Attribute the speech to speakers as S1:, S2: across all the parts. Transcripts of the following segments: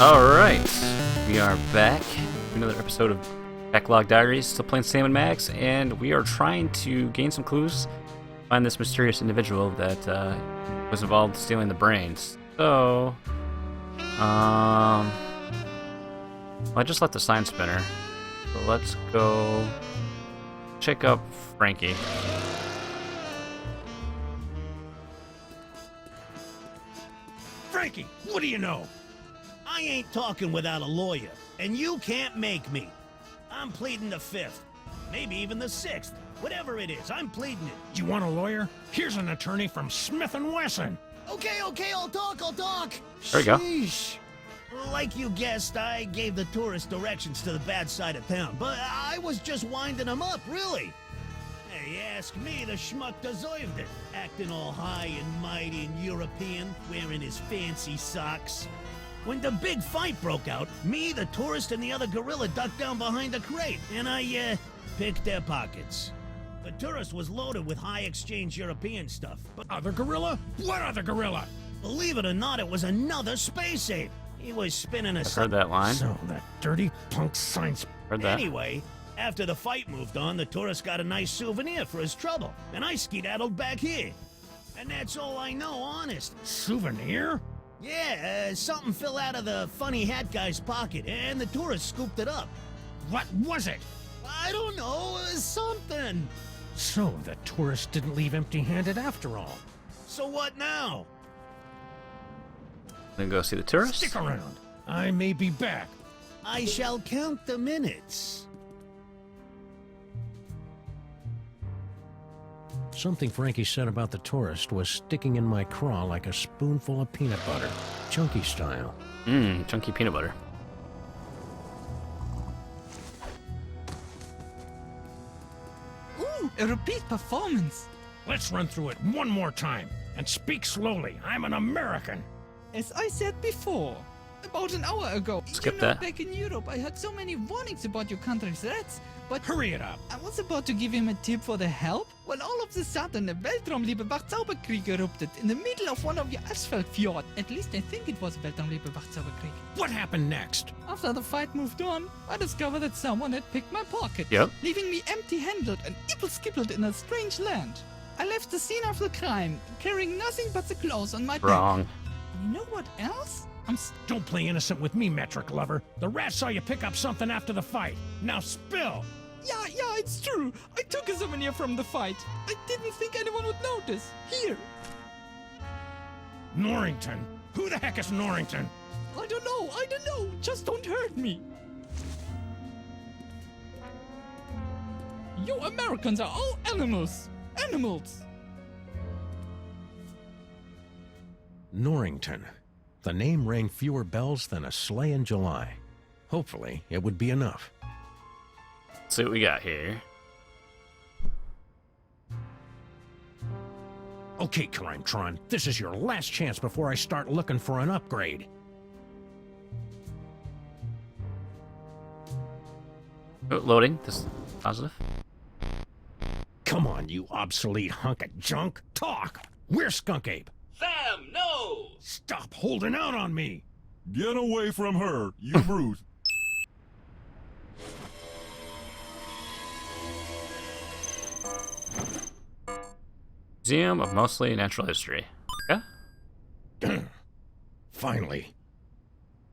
S1: Alright, we are back. Another episode of Backlog Diaries, still playing Sam and Max, and we are trying to gain some clues, find this mysterious individual that was involved in stealing the brains. So, I just left the sign spinner, so let's go check up Frankie.
S2: Frankie, what do you know? I ain't talking without a lawyer, and you can't make me. I'm pleading the 5th, maybe even the 6th. Whatever it is, I'm pleading it.
S3: You want a lawyer? Here's an attorney from Smith & Wesson.
S2: Okay, I'll talk.
S1: There you go.
S2: Sheesh. Like you guessed, I gave the tourist directions to the bad side of town, but I was just winding them up, really. Hey, you ask me, the schmuck deserved it. Acting all high and mighty and European, wearing his fancy socks. When the big fight broke out, me, the tourist, and the other gorilla ducked down behind a crate, and I, picked their pockets. The tourist was loaded with high-exchange European stuff, but
S3: Other gorilla? What other gorilla?
S2: believe it or not, it was another space ape. He was spinning a...
S1: I've heard that line.
S3: So, that dirty punk science...
S1: Heard that.
S2: Anyway, after the fight moved on, the tourist got a nice souvenir for his trouble, and I skedaddled back here. And that's all I know, honest.
S3: Souvenir?
S2: Yeah, something fell out of the funny hat guy's pocket, and the tourist scooped it up.
S3: What was it?
S2: I don't know, something.
S3: So, the tourist didn't leave empty-handed after all.
S2: So what now?
S1: Then go see the tourist.
S3: Stick around. I may be back.
S2: I shall count the minutes.
S4: Something Frankie said about the tourist was sticking in my craw like a spoonful of peanut butter, chunky style.
S1: Chunky peanut butter.
S5: Ooh, a repeat performance.
S3: Let's run through it one more time. And speak slowly. I'm an American.
S5: As I said before, about an hour ago.
S1: Skip
S5: you know,
S1: that.
S5: back in Europe, I heard so many warnings about your country's rats, but
S3: Hurry it up.
S5: I was about to give him a tip for the help when all of a sudden a Weltraumliebe-Wachzauberkrieg erupted in the middle of one of your asphalt fjord. At least I think it was Weltraumliebe-Wachzauberkrieg.
S3: What happened next?
S5: After the fight moved on, I discovered that someone had picked my pocket,
S1: Yep.
S5: leaving me empty-handed and ipple-skippled in a strange land. I left the scene of the crime, carrying nothing but the clothes on my back.
S1: Wrong.
S5: You know what else?
S3: Don't play innocent with me, metric lover. The rat saw you pick up something after the fight. Now spill!
S5: Yeah, it's true. I took a souvenir from the fight. I didn't think anyone would notice. Here.
S3: Norrington. Who the heck is Norrington?
S5: I don't know. Just don't hurt me. You Americans are all animals. Animals.
S4: Norrington. The name rang fewer bells than a sleigh in July. Hopefully, it would be enough.
S1: Let's see what we got here.
S3: Okay, Crimetron, this is your last chance before I start looking for an upgrade.
S1: Oh, loading. This is positive.
S3: Come on, you obsolete hunk of junk. Talk! Where's Skunk Ape?
S6: Sam, no!
S3: Stop holding out on me!
S7: Get away from her, you Bruce.
S1: Museum of Mostly Natural History. Okay.
S3: Finally.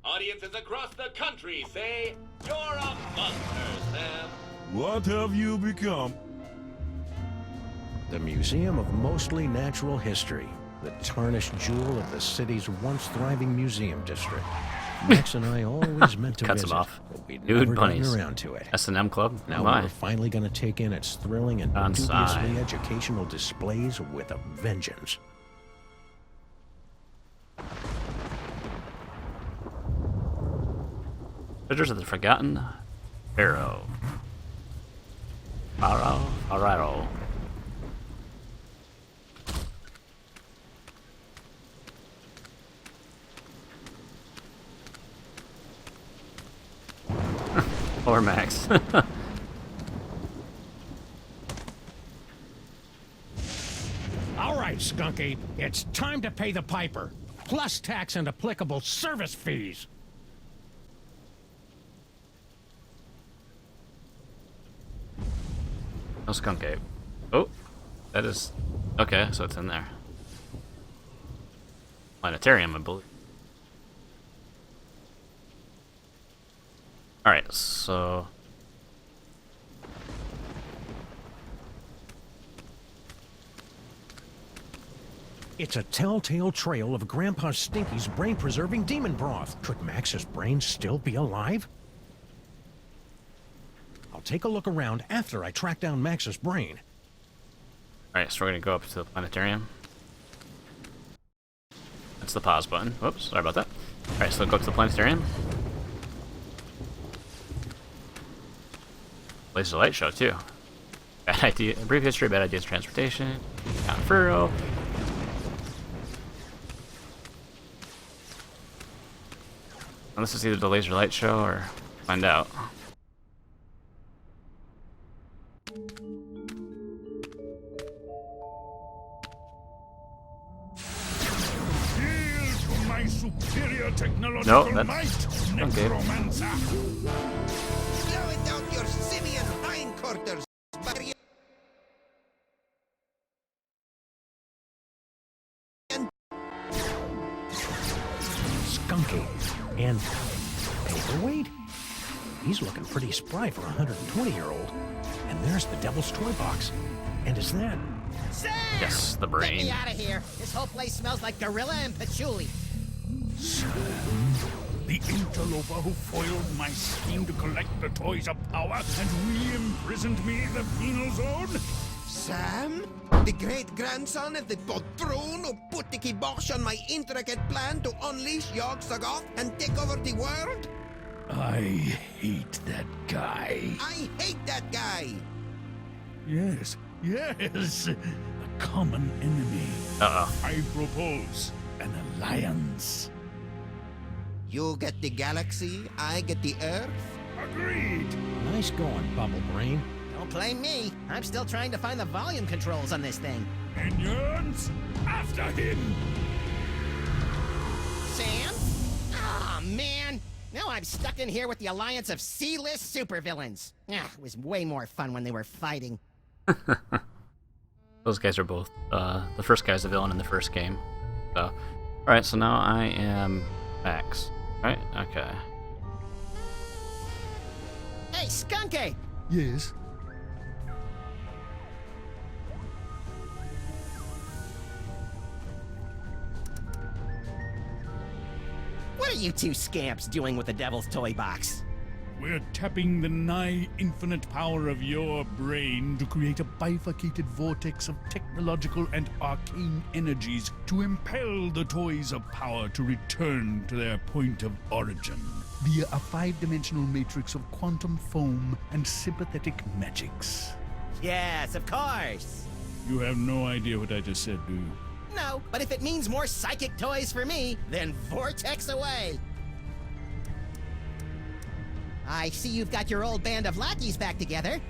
S6: Audiences across the country say, you're a monster, Sam.
S7: What have you become?
S4: The Museum of Mostly Natural History, the tarnished jewel of the city's once thriving museum district. Max and I always meant to
S1: Cuts
S4: visit,
S1: him off.
S4: but we'd
S1: Nude
S4: never gotten
S1: bunnies.
S4: around to it.
S1: S&M Club.
S4: Now
S1: Why?
S4: we're finally going to take in its thrilling and
S1: On
S4: dubiously
S1: side.
S4: educational displays with a vengeance.
S1: Treasures of the Forgotten Pharaoh. Pharaoh. Or Max.
S3: All right, Skunk Ape, it's time to pay the piper. Plus tax and applicable service fees.
S1: No skunk ape. Oh, that is... Okay, so it's in there. Planetarium, I believe. Alright, so...
S4: It's a telltale trail of Grandpa Stinky's brain-preserving demon broth. Could Max's brain still be alive? I'll take a look around after I track down Max's brain.
S1: Alright, so we're gonna go up to the planetarium. That's the pause button. Whoops, sorry about that. Alright, so go up to the planetarium. Laser light show, too. Bad idea. Brief history, bad ideas, transportation. Count furrow. And this is either the laser light show or find out.
S7: Yield to my superior technological
S1: No,
S7: might,
S1: that's okay.
S7: necromancer.
S8: Slow it down your simian hindquarters, barbarian.
S4: Skunky. And paperweight? He's looking pretty spry for a 120-year-old. And there's the Devil's Toy Box. And is that...
S8: Sam!
S1: Yes, the
S8: Get
S1: brain.
S8: me out of here. This whole place smells like gorilla and patchouli.
S7: The interloper who foiled my scheme to collect the toys of power and re-imprisoned me in the penal zone?
S8: Sam? The great-grandson of the patron who put the kibosh on my intricate plan to unleash Yog-Sothoth and take over the world?
S7: I hate that guy.
S8: I hate that guy.
S7: Yes, yes. A common enemy.
S1: Uh-oh.
S7: I propose an alliance.
S8: You get the galaxy, I get the Earth.
S7: Agreed.
S4: Nice going, Bubble Brain.
S8: Don't blame me. I'm still trying to find the volume controls on this thing.
S7: Minions, after him.
S8: Sam? Ah, man. Now I'm stuck in here with the alliance of C-list supervillains. Ah, it was way more fun when they were fighting.
S1: Those guys are both, the first guy's the villain in the first game. So, alright, so now I am Max. Right? Okay.
S8: Hey, Skunky!
S7: Yes.
S8: What are you two scamps doing with the Devil's Toy Box?
S7: We're tapping the nigh infinite power of your brain to create a bifurcated vortex of technological and arcane energies to impel the toys of power to return to their point of origin via a five-dimensional matrix of quantum foam and sympathetic magics.
S8: Yes, of course.
S7: You have no idea what I just said, do you?
S8: No, but if it means more psychic toys for me, then vortex away. I see you've got your old band of lackeys back together.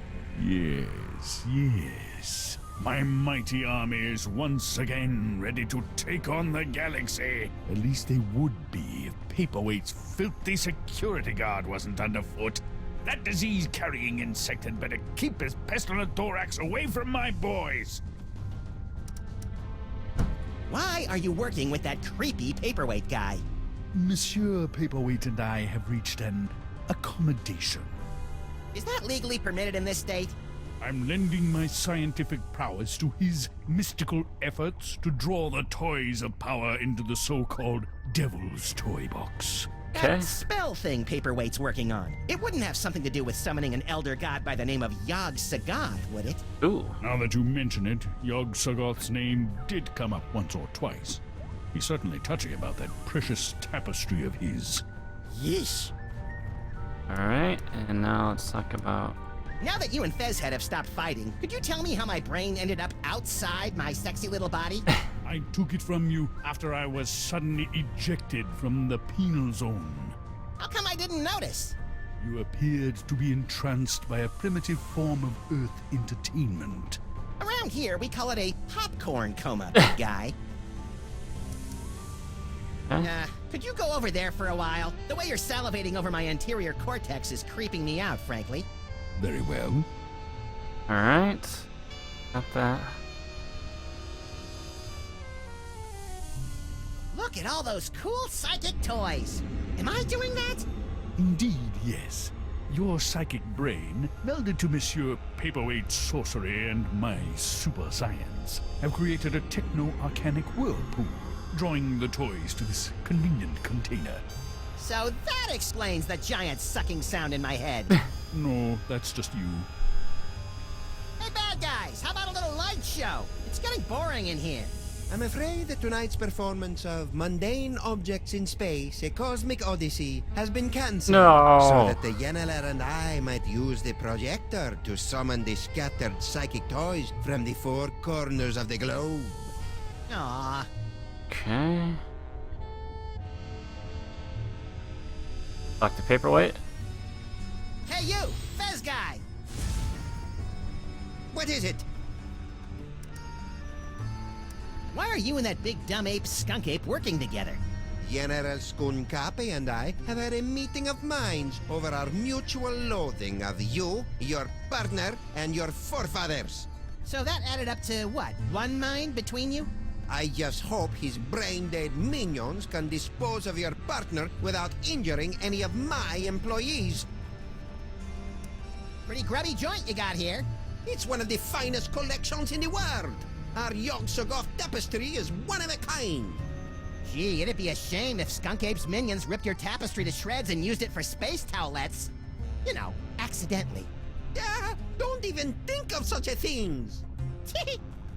S7: Yes, yes. My mighty army is once again ready to take on the galaxy. At least they would be if Paperweight's filthy security guard wasn't underfoot. That disease-carrying insect had better keep his pestilent thorax away from my boys.
S8: Why are you working with that creepy paperweight guy?
S7: Monsieur Paperweight and I have reached an accommodation.
S8: Is that legally permitted in this state?
S7: I'm lending my scientific prowess to his mystical efforts to draw the toys of power into the so-called Devil's Toy Box.
S1: Okay.
S8: That spell thing Paperweight's working on. It wouldn't have something to do with summoning an elder god by the name of Yog-Sothoth, would it?
S1: Ooh.
S7: Now that you mention it, Yog-Sothoth's name did come up once or twice. He's certainly touchy about that precious tapestry of his.
S8: Yeesh.
S1: Alright, and now let's talk about...
S8: Now that you and Fezhead have stopped fighting, could you tell me how my brain ended up outside my sexy little body?
S7: I took it from you after I was suddenly ejected from the penal zone.
S8: How come I didn't notice?
S7: You appeared to be entranced by a primitive form of Earth entertainment.
S8: Around here, we call it a popcorn coma, big guy. Could you go over there for a while? The way you're salivating over my anterior cortex is creeping me out, frankly.
S7: Very well.
S1: Alright. Got that.
S9: Look at all those cool psychic toys. Am I doing that?
S7: Indeed, yes. Your psychic brain, melded to Monsieur Paperweight's sorcery and my super science, have created a techno-arcanic whirlpool, drawing the toys to this convenient container.
S9: So that explains the giant sucking sound in my head.
S7: No, that's just you.
S9: Hey, bad guys, how about a little light show? It's getting boring in here.
S8: I'm afraid that tonight's performance of Mundane Objects in Space, A Cosmic Odyssey, has been cancelled.
S1: No.
S8: So that the Yeneler and I might use the projector to summon the scattered psychic toys from the four corners of the globe.
S9: Aw.
S1: Okay. Talk to Paperweight.
S9: Hey, you, Fez guy.
S8: What is it?
S9: Why are you and that big dumb ape, skunk ape, working together?
S8: General Skunkapi and I have had a meeting of minds over our mutual loathing of you, your partner, and your forefathers.
S9: So that added up to what? One mind between you?
S8: I just hope his brain-dead minions can dispose of your partner without injuring any of my employees.
S9: Pretty grubby joint you got here.
S8: It's one of the finest collections in the world. Our Yog-Sothoth tapestry is one of a kind.
S9: Gee, it'd be a shame if Skunk Ape's minions ripped your tapestry to shreds and used it for space towelettes. You know, accidentally.
S8: Yeah, don't even think of such a thing.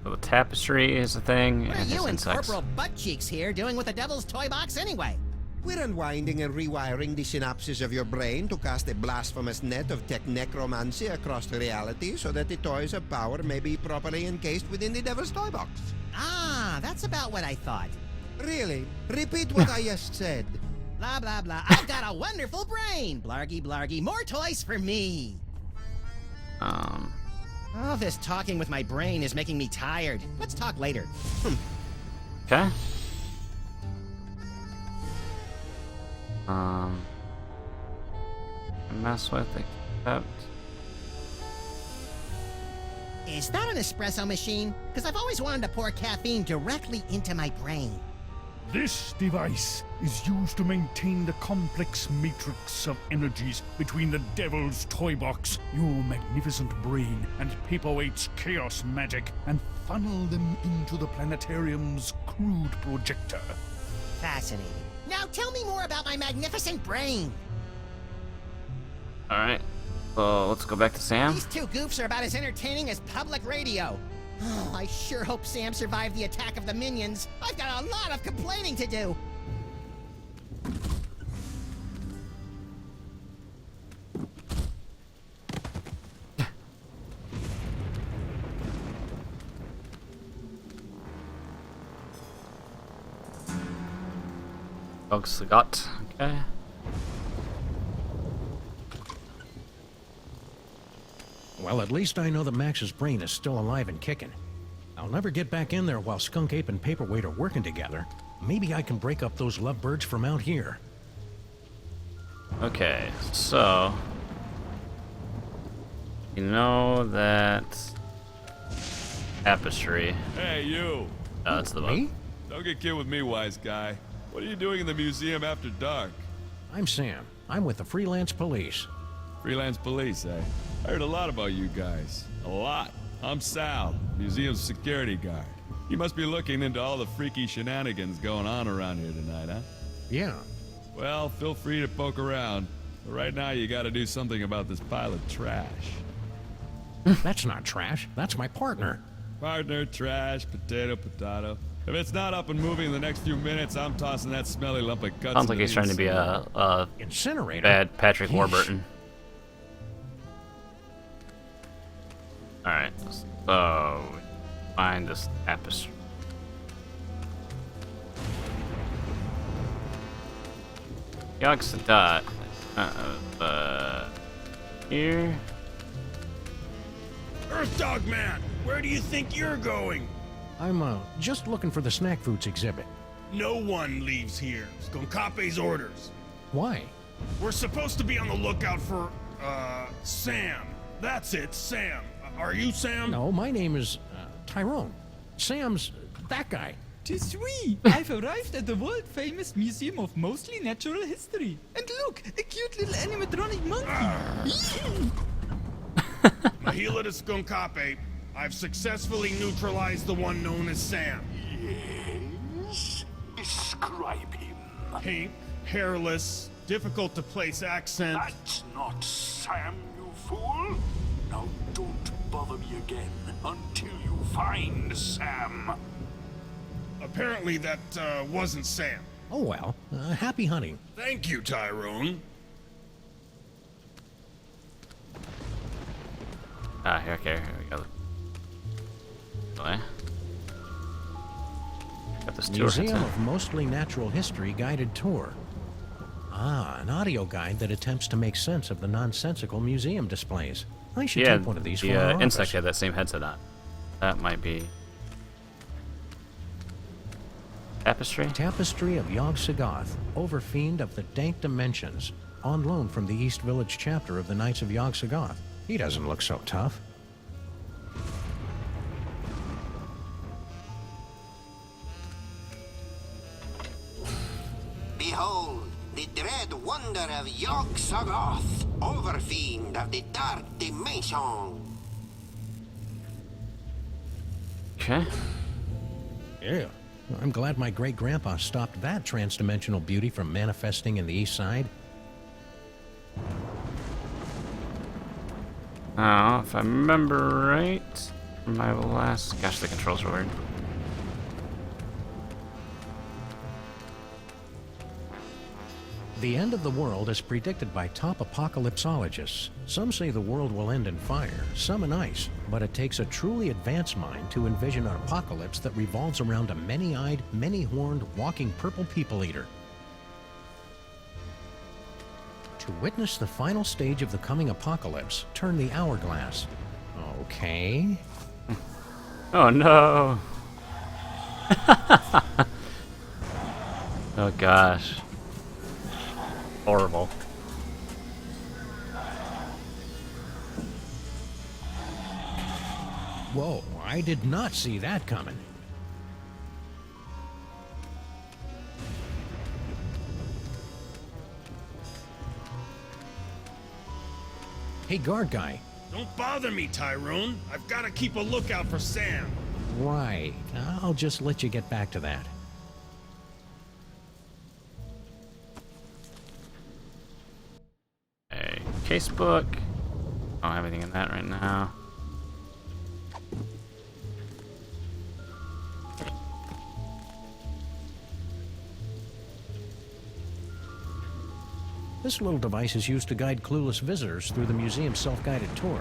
S1: So the tapestry is a thing,
S9: What are
S1: and his
S9: you and
S1: insects.
S9: Corporal Butt Cheeks here doing with the Devil's Toy Box anyway?
S8: We're unwinding and rewiring the synapses of your brain to cast a blasphemous net of tech necromancy across reality so that the toys of power may be properly encased within the Devil's Toy Box.
S9: Ah, that's about what I thought.
S8: Really? Repeat what I just said.
S9: Blah, blah, blah. I've got a wonderful brain. Blargy, blargy. More toys for me. All this talking with my brain is making me tired. Let's talk later.
S1: Okay. Mess with, accept.
S9: Is that an espresso machine? Because I've always wanted to pour caffeine directly into my brain.
S7: This device is used to maintain the complex matrix of energies between the Devil's Toy Box, your magnificent brain, and Paperweight's chaos magic, and funnel them into the planetarium's crude projector.
S9: Fascinating. Now tell me more about my magnificent brain.
S1: Alright. So let's go back to Sam.
S9: These two goofs are about as entertaining as public radio. Oh, I sure hope Sam survived the attack of the minions. I've got a lot of complaining to do.
S1: Bugs got. Okay.
S4: Well, at least I know that Max's brain is still alive and kicking. I'll never get back in there while Skunk Ape and Paperweight are working together. Maybe I can break up those lovebirds from out here.
S1: Okay, so you know that tapestry.
S10: Hey, you.
S1: Oh, that's the
S4: Me?
S1: one.
S10: Don't get kid with me, wise guy. What are you doing in the museum after dark?
S4: I'm Sam. I'm with the freelance police.
S10: Freelance police, eh? I heard a lot about you guys. A lot. I'm Sal, museum security guard. You must be looking into all the freaky shenanigans going on around here tonight, huh?
S4: Yeah.
S10: Well, feel free to poke around. But right now, you gotta do something about this pile of trash.
S4: That's not trash. That's my partner.
S10: Partner, trash, potato, potato. If it's not up and moving in the next few minutes, I'm tossing that smelly lump of guts.
S1: Sounds like he's trying to be a
S4: Incinerator?
S1: bad Patrick
S4: Yeesh.
S1: Warburton. Alright, so find this tapestry. Yogg-Sothoth. Here.
S3: Earthdog Man, where do you think you're going?
S4: I'm, just looking for the snack foods exhibit.
S3: No one leaves here. Skunkape's orders.
S4: Why?
S3: We're supposed to be on the lookout for, Sam. That's it, Sam. Are you Sam?
S4: No, my name is Tyrone. Sam's that guy.
S5: Tis we! I've arrived at the world-famous Museum of Mostly Natural History. And look, a cute little animatronic monkey.
S3: Mahila the skunk ape. I've successfully neutralized the one known as Sam.
S11: Yes? Describe him.
S3: Pink, hairless, difficult to place accent.
S11: That's not Sam, you fool. Now don't bother me again until you find Sam.
S3: Apparently that wasn't Sam.
S4: Oh well, happy hunting.
S3: Thank you, Tyrone.
S1: Okay, here we go. Got this tour.
S4: Museum of Mostly Natural History guided tour. Ah, an audio guide that attempts to make sense of the nonsensical museum displays. I should take one of these for our
S1: insect
S4: office.
S1: had that same headset on. That might be tapestry.
S4: Tapestry of Yog-Sothoth, Overfiend of the Dank Dimensions, on loan from the East Village chapter of the Knights of Yog-Sothoth. He doesn't look so tough.
S8: Behold, the dread wonder of Yog-Sothoth, Overfiend of the Dark Dimension.
S1: Okay.
S4: Yeah. I'm glad my great-grandpa stopped that transdimensional beauty from manifesting in the East Side.
S1: Oh, if I remember right, my last... Gosh, the controls are weird.
S4: The end of the world is predicted by top apocalypsologists. Some say the world will end in fire, some in ice, but it takes a truly advanced mind to envision an apocalypse that revolves around a many-eyed, many-horned, walking purple people-eater. To witness the final stage of the coming apocalypse, turn the hourglass. Okay.
S1: Oh no! Oh gosh. Horrible.
S4: Whoa, I did not see that coming. Hey, guard guy.
S3: Don't bother me, Tyrone. I've got to keep a lookout for Sam.
S4: Right. I'll just let you get back to that.
S1: A casebook. I don't have anything in that right now.
S4: This little device is used to guide clueless visitors through the museum's self-guided tour.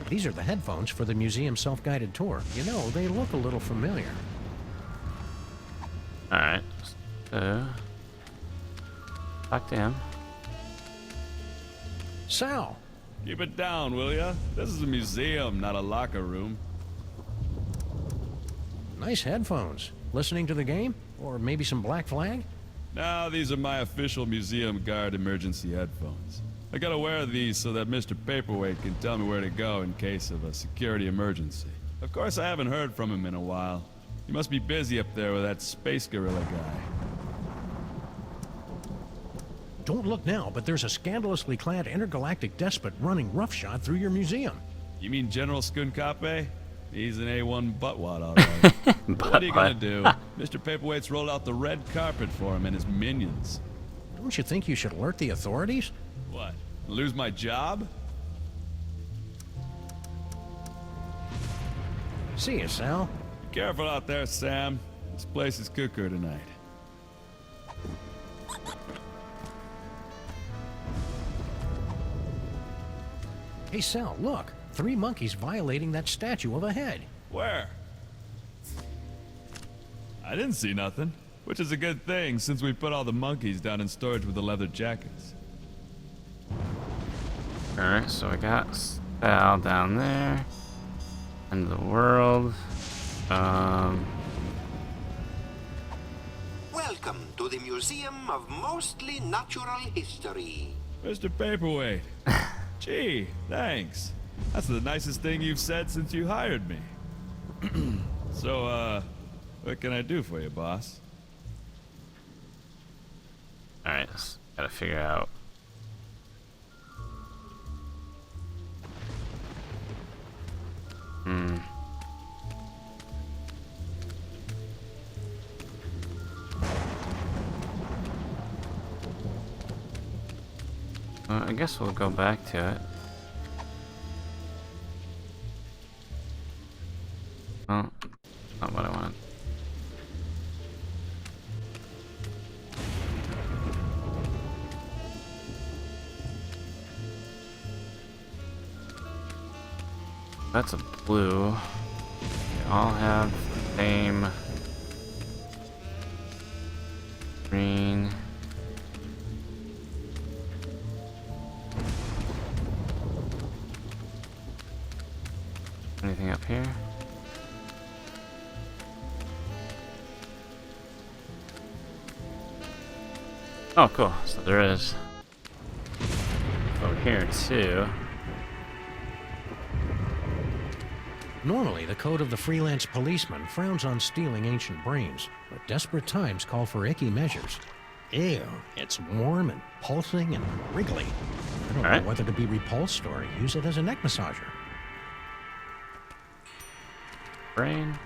S4: These are the headphones for the museum self-guided tour. You know, they look a little familiar.
S1: Alright. So... talk to him.
S4: Sal!
S10: Keep it down, will ya? This is a museum, not a locker room.
S4: Nice headphones. Listening to the game? Or maybe some Black Flag?
S10: No, these are my official museum guard emergency headphones. I gotta wear these so that Mr. Paperweight can tell me where to go in case of a security emergency. Of course, I haven't heard from him in a while. He must be busy up there with that space gorilla guy.
S4: Don't look now, but there's a scandalously clad intergalactic despot running roughshod through your museum.
S10: You mean General Skunkape? He's an A1 buttwad, all right. What are you gonna do? Mr. Paperweight's rolled out the red carpet for him and his minions.
S4: Don't you think you should alert the authorities?
S10: What? Lose my job?
S4: See you, Sal.
S10: Be careful out there, Sam. This place is cuckoo tonight.
S4: Hey, Sal, look. 3 monkeys violating that statue of a head.
S10: Where? I didn't see nothing. Which is a good thing, since we put all the monkeys down in storage with the leather jackets.
S1: Alright, so I got Sal down there. End of the world.
S8: Welcome to the Museum of Mostly Natural History.
S10: Mr. Paperweight. Gee, thanks. That's the nicest thing you've said since you hired me. So, what can I do for you, boss?
S1: Alright, gotta figure out. I guess we'll go back to it. Oh, not what I want. That's a blue. They all have the same green. Anything up here? Oh, cool. So there is over here too.
S4: Normally, the code of the freelance policeman frowns on stealing ancient brains, but desperate times call for icky measures. Ew, it's warm and pulsing and wriggly. I don't know whether to be repulsed or use it as a neck massager.
S1: Brain.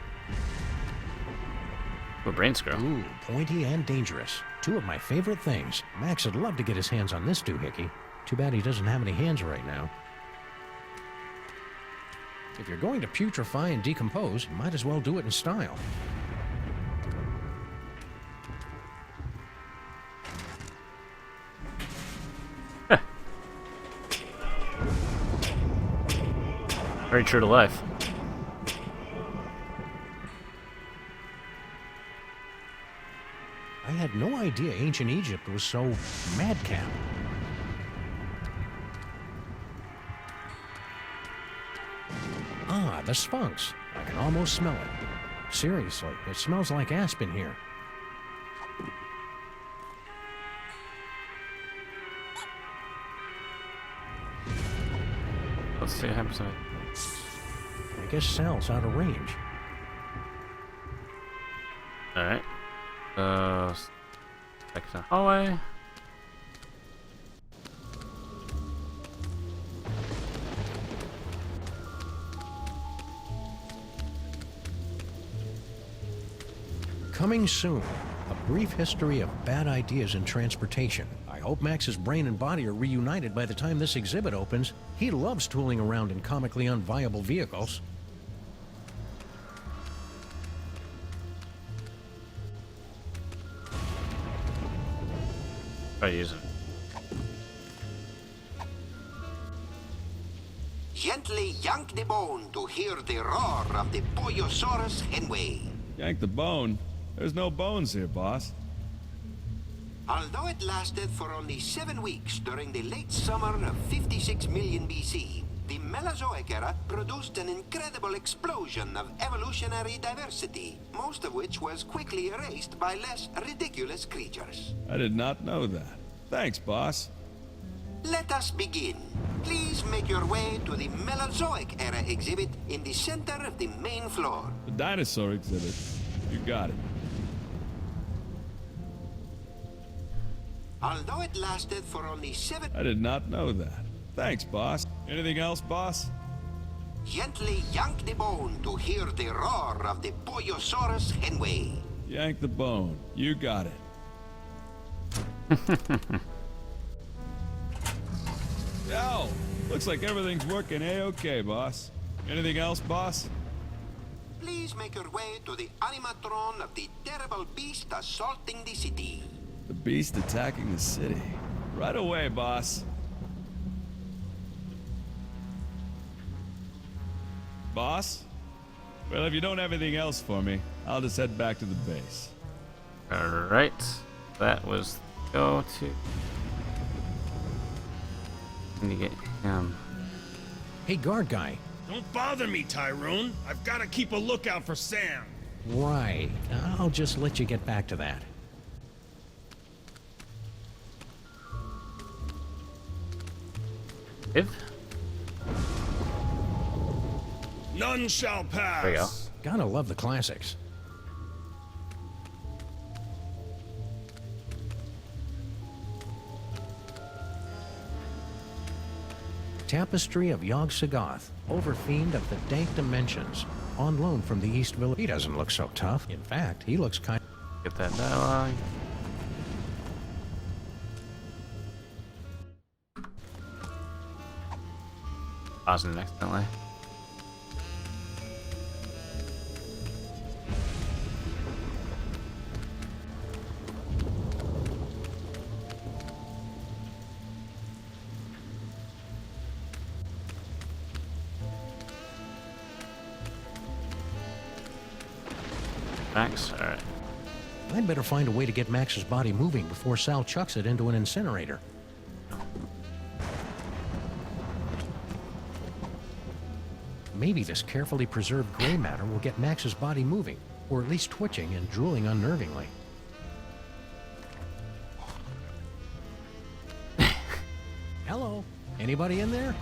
S1: Ooh, brain screw.
S4: Ooh, pointy and dangerous. Two of my favorite things. Max would love to get his hands on this doohickey. Too bad he doesn't have any hands right now. If you're going to putrefy and decompose, you might as well do it in style.
S1: Very true to life.
S4: I had no idea ancient Egypt was so madcap. Ah, the Sphinx. I can almost smell it. Seriously, it smells like aspen here.
S1: Let's see what happens to it.
S4: I guess Sal's out of range.
S1: Alright. Back to the hallway.
S4: Coming soon, a brief history of bad ideas in transportation. I hope Max's brain and body are reunited by the time this exhibit opens. He loves tooling around in comically unviable vehicles.
S1: Try using.
S8: Gently yank the bone to hear the roar of the Pollosaurus henway.
S10: Yank the bone? There's no bones here, boss.
S8: Although it lasted for only 7 weeks during the late summer of 56 million BC, the Mesozoic era produced an incredible explosion of evolutionary diversity, most of which was quickly erased by less ridiculous creatures.
S10: I did not know that. Thanks, boss.
S8: Let us begin. Please make your way to the Mesozoic era exhibit in the center of the main floor.
S10: The dinosaur exhibit. You got it.
S8: Although it lasted for only 7...
S10: I did not know that. Thanks, boss. Anything else, boss?
S8: Gently yank the bone to hear the roar of the Pollosaurus henway.
S10: Yank the bone. You got it. Yo! Looks like everything's working A-okay, boss. Anything else, boss?
S8: Please make your way to the animatron of the terrible beast assaulting the city.
S10: The beast attacking the city. Right away, boss. Boss? Well, if you don't have anything else for me, I'll just head back to the base.
S1: Alright. That was go to. Need to get him.
S4: Hey, guard guy.
S3: Don't bother me, Tyrone. I've got to keep a lookout for Sam.
S4: Right. I'll just let you get back to that.
S1: If?
S3: None shall pass.
S1: There you go.
S4: Gotta love the classics. Tapestry of Yog-Sothoth, Overfiend of the Dank Dimensions, on loan from the East Village. He doesn't look so tough. In fact, he looks kind.
S1: Get that dialogue. Pausing it accidentally. Max, alright.
S4: I'd better find a way to get Max's body moving before Sal chucks it into an incinerator. Maybe this carefully preserved gray matter will get Max's body moving, or at least twitching and drooling unnervingly. Hello? Anybody in there?